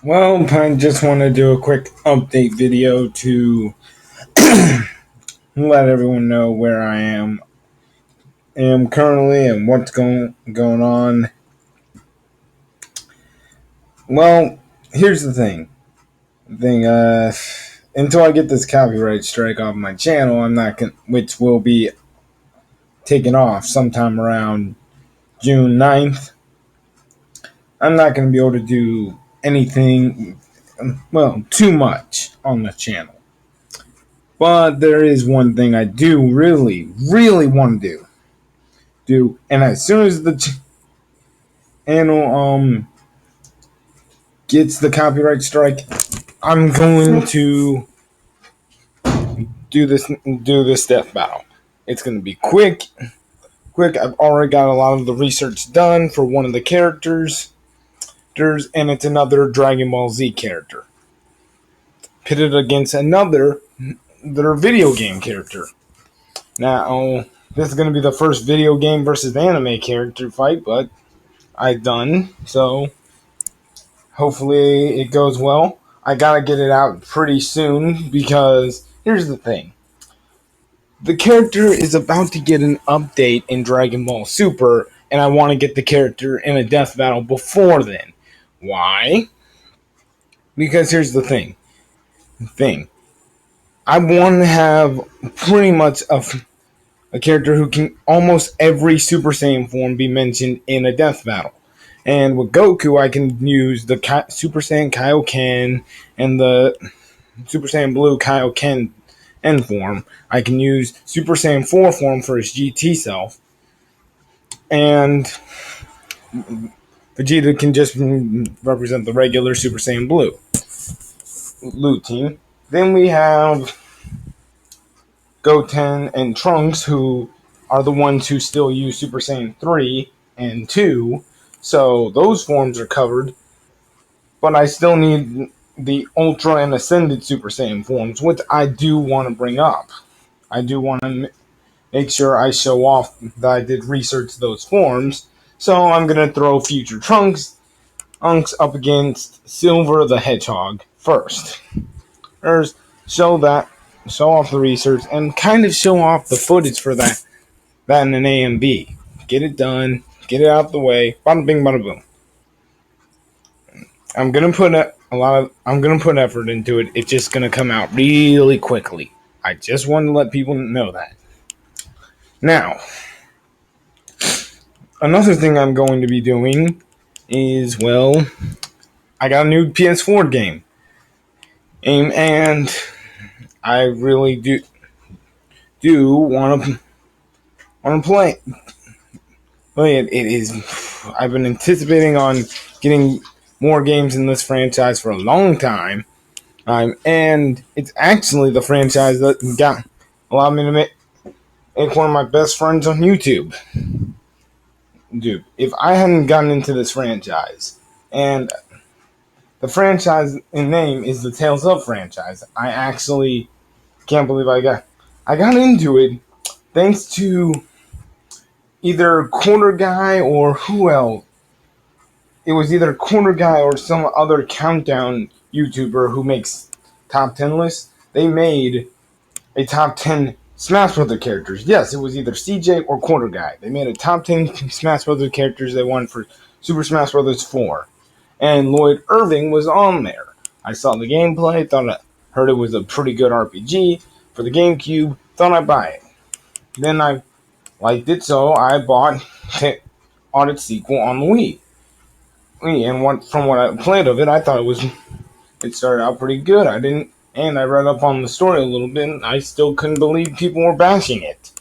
Well, I just want to do a quick update video to let everyone know where I am currently and what's going on. Well, here's the thing. Until I get this copyright strike off my channel, which will be taken off sometime around June 9th. I'm not going to be able to do anything, too much on the channel. But there is one thing I do really, really want to do, and as soon as the channel gets the copyright strike, I'm going to do this death battle. It's going to be quick. I've already got a lot of the research done for one of the characters, and it's another Dragon Ball Z character pitted against another their video game character. Now, this is going to be the first video game versus anime character fight, but I've done, so hopefully it goes well. I gotta get it out pretty soon because here's the thing. The character is about to get an update in Dragon Ball Super, and I want to get the character in a death battle before then. Why? Because here's the thing. I want to have pretty much a character who can almost every Super Saiyan form be mentioned in a death battle. And with Goku, I can use the Super Saiyan Kaioken and the Super Saiyan Blue Kaioken N form. I can use Super Saiyan 4 form for his GT self. And Vegeta can just represent the regular Super Saiyan Blue team. Then we have Goten and Trunks, who are the ones who still use Super Saiyan 3 and 2. So those forms are covered. But I still need the Ultra and Ascended Super Saiyan forms, which I do want to bring up. I do want to make sure I show off that I did research those forms. So I'm going to throw future Trunks up against Silver the Hedgehog first. First, show off the research, and kind of show off the footage for that in an A and B. Get it done, get it out the way, bada bing, bada boom. I'm gonna put effort into it. It's just gonna come out really quickly. I just want to let people know that. Now, another thing I'm going to be doing is, I got a new PS4 game, and I really do want to play it. It is. I've been anticipating on getting more games in this franchise for a long time, and it's actually the franchise that allowed me to make one of my best friends on YouTube. Dude, if I hadn't gotten into this franchise, and the franchise in name is the Tales of franchise, I actually can't believe I got into it thanks to either Corner Guy or who else. It was either Corner Guy or some other countdown YouTuber who makes top 10 lists. They made a top 10 Smash Brothers characters. Yes, it was either CJ or Corner Guy. They made a top 10 Smash Brothers characters they won for Super Smash Bros. 4. And Lloyd Irving was on there. I saw the gameplay, heard it was a pretty good RPG for the GameCube, thought I'd buy it. Then I liked it, so I bought its sequel on the Wii. And from what I played of it, I thought it started out pretty good. I read up on the story a little bit, and I still couldn't believe people were bashing it.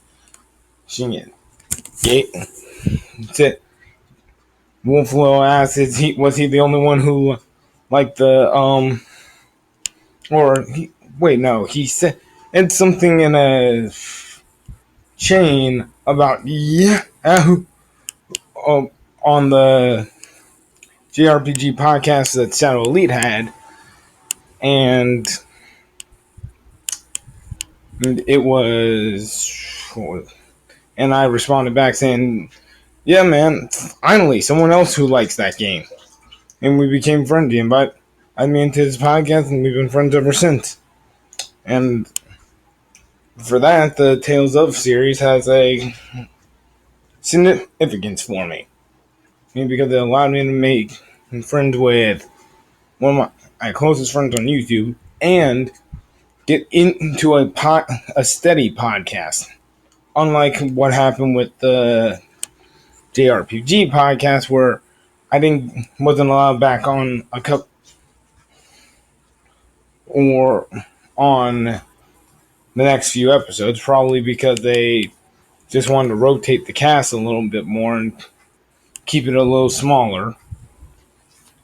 Wolflow asked, was he the only one who liked the, he said, it's something in a chain about, on the JRPG podcast that Shadow Elite had, and it was, and I responded back saying, yeah, man, finally, someone else who likes that game. And we became friendly, but I me into this podcast, and we've been friends ever since. And for that, the Tales of series has a significance for me. Maybe because it allowed me to make friends with one of my closest friends on YouTube and get into a steady podcast. Unlike what happened with the JRPG podcast, where I wasn't allowed back on a cup or on the next few episodes, probably because they just wanted to rotate the cast a little bit more and keep it a little smaller.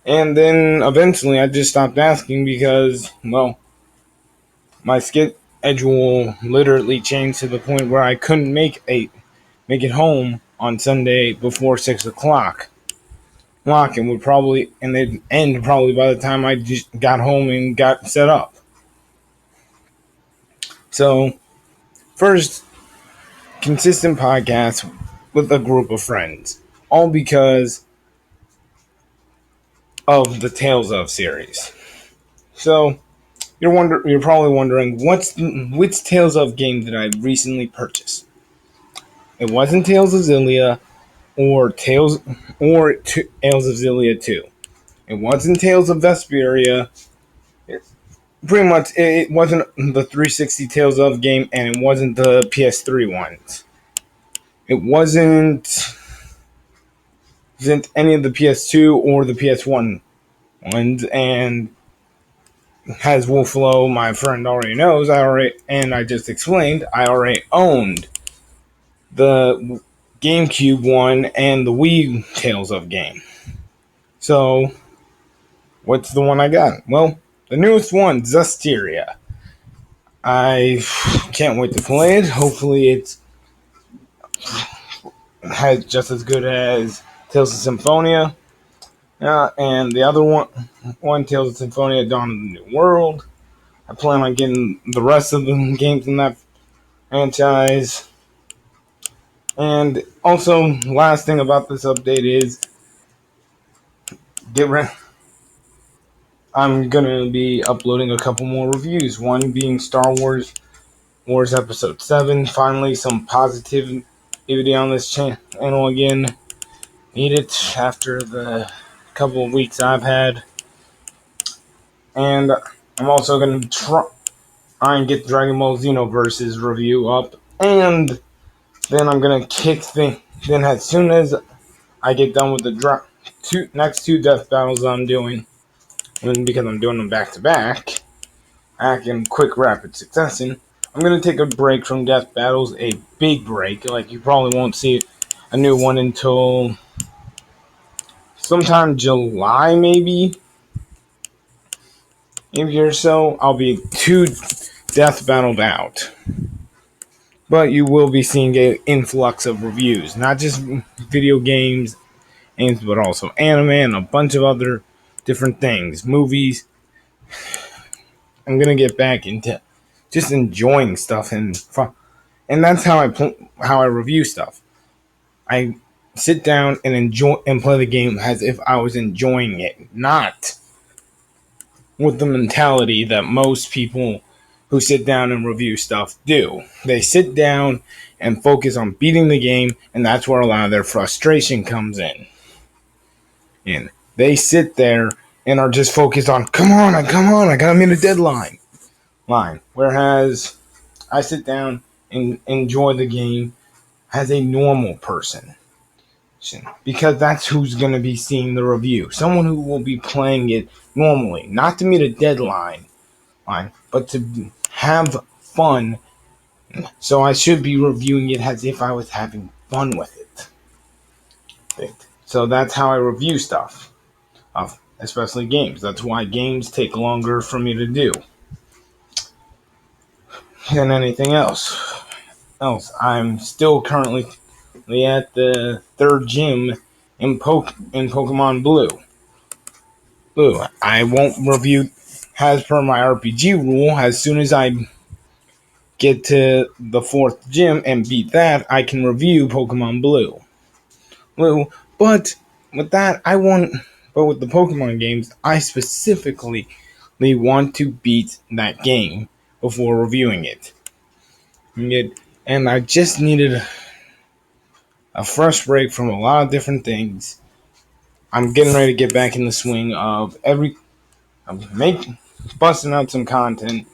And then eventually I just stopped asking because, well, my schedule literally changed to the point where I couldn't make it home on Sunday before 6 o'clock. And would probably and they'd end probably by the time I just got home and got set up. So first, consistent podcast with a group of friends, all because of the Tales of series. So you're probably wondering which Tales of game did I recently purchase? It wasn't Tales of Xillia Tales of Xillia 2. It wasn't Tales of Vesperia. Pretty much, it wasn't the 360 Tales of game, and it wasn't the PS3 ones. It wasn't any of the PS2 or the PS1 ones, and as Wolflow, my friend, already knows, I just explained, I already owned the GameCube one and the Wii Tales of game. So, what's the one I got? Well, the newest one, Zestiria. I can't wait to play it. Hopefully, it's just as good as Tales of Symphonia. And the other one, Tales of Symphonia, Dawn of the New World. I plan on getting the rest of the games in that franchise. And also, last thing about this update is I'm gonna be uploading a couple more reviews. One being Star Wars Episode 7. Finally, some positivity on this channel again. Need it after the couple of weeks I've had. And I'm also gonna try and get Dragon Ball Xenoverse's review up. And then I'm gonna then as soon as I get done with the next two death battles I'm doing, and because I'm doing them back to back, in quick rapid succession, I'm gonna take a break from death battles, a big break. Like, you probably won't see a new one until sometime July, maybe or so. I'll be 2 death battled out. But you will be seeing an influx of reviews, not just video games, but also anime and a bunch of other different things, movies. I'm gonna get back into just enjoying stuff and fun, and that's how I review stuff. I sit down and enjoy and play the game as if I was enjoying it, not with the mentality that most people who sit down and review stuff do. They sit down and focus on beating the game, and that's where a lot of their frustration comes in. And they sit there and are just focused on, come on, I gotta meet a deadline. Whereas I sit down and enjoy the game as a normal person. Because that's who's going to be seeing the review. Someone who will be playing it normally. Not to meet a deadline, but to have fun. So I should be reviewing it as if I was having fun with it. So that's how I review stuff. Especially games. That's why games take longer for me to do than anything else. I'm still currently at the 3rd gym in Pokemon Blue. I won't review as per my RPG rule. As soon as I get to the 4th gym and beat that, I can review Pokemon Blue. But with that, I won't. But with the Pokemon games, I specifically want to beat that game before reviewing it. And I just needed a fresh break from a lot of different things. I'm getting ready to get back in the swing of busting out some content.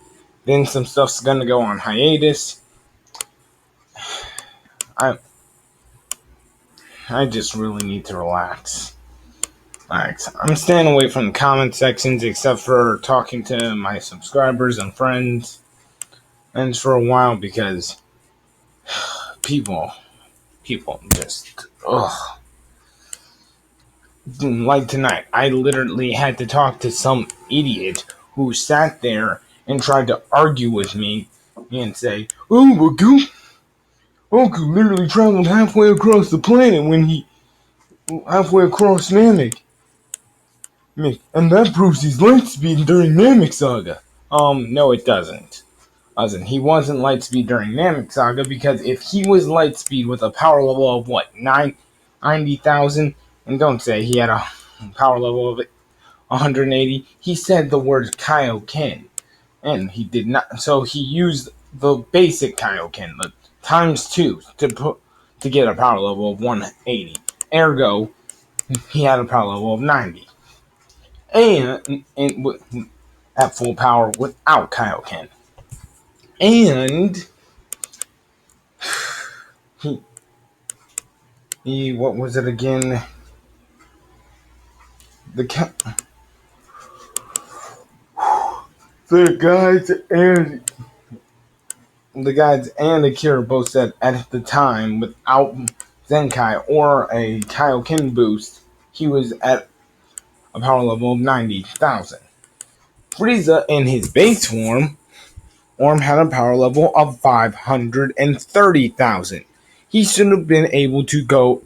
Then some stuff's gonna go on hiatus. I just really need to relax. I'm staying away from the comment sections except for talking to my subscribers and friends. And for a while because people just, ugh. Like tonight, I literally had to talk to some idiot who sat there and tried to argue with me and say, "Oh, well, Goku literally traveled halfway across the planet when he halfway across Namek. And that proves he's light speed during Namek Saga." No, it doesn't. He wasn't light speed during Namek Saga because if he was light speed with a power level of what, 90,000, and don't say he had a power level of 180, he said the word Kaioken, and he did not. So he used the basic Kaioken, the times 2, to get a power level of 180. Ergo, he had a power level of 90. And at full power without Kaioken. And he what was it again? The guides and Akira both said at the time without Zenkai or a Kaioken boost, he was at a power level of 90,000. Frieza in his base form had a power level of 530,000. He should have been able to go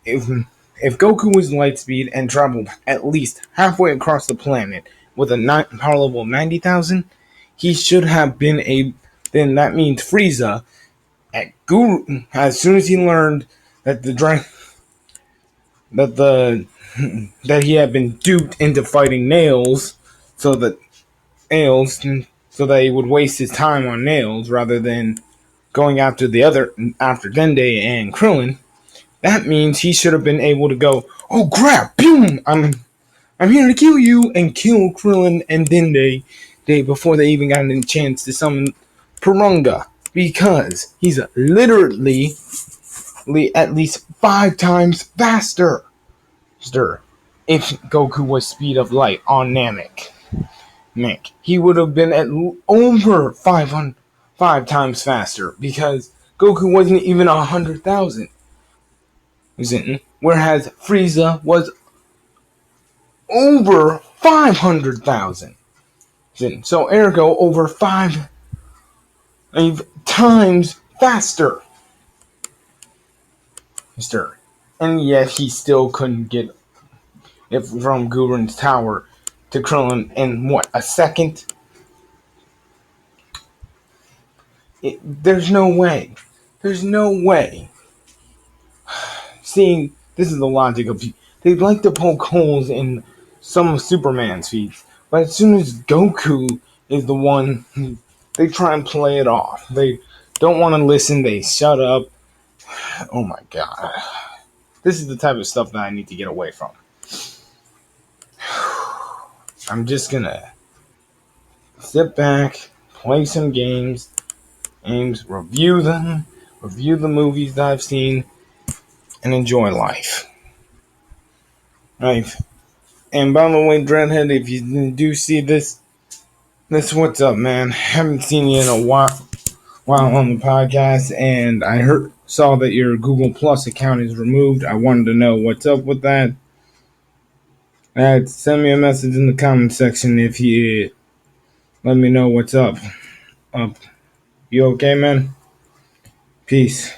if Goku was light speed and traveled at least halfway across the planet with a power level of 90,000, he should have been a. Then that means Frieza, as soon as he learned that that he had been duped into fighting Nails, so that he would waste his time on Nails rather than going after Dende and Krillin. That means he should have been able to go, "Oh crap, boom! I'm here to kill you," and kill Krillin and Dende before they even got a chance to summon Porunga, because he's literally at least 5 times faster. If Goku was speed of light on Namek, he would have been at over 5 times faster because Goku wasn't even 100,000. Whereas Frieza was over 500,000. So ergo over 5 times faster. And yet he still couldn't get it from Gurren's Tower to Krillin in what, a second? There's no way. Seeing, this is the logic of people. They like to poke holes in some of Superman's feats, but as soon as Goku is the one, they try and play it off. They don't want to listen. They shut up. Oh my god. This is the type of stuff that I need to get away from. I'm just gonna sit back, play some games, review the movies that I've seen, and enjoy life. Right. And by the way, Dreadhead, if you do see this what's up, man. Haven't seen you in a while on the podcast, and I saw that your Google Plus account is removed. I wanted to know what's up with that. Send me a message in the comment section if you let me know what's up. You okay, man? Peace.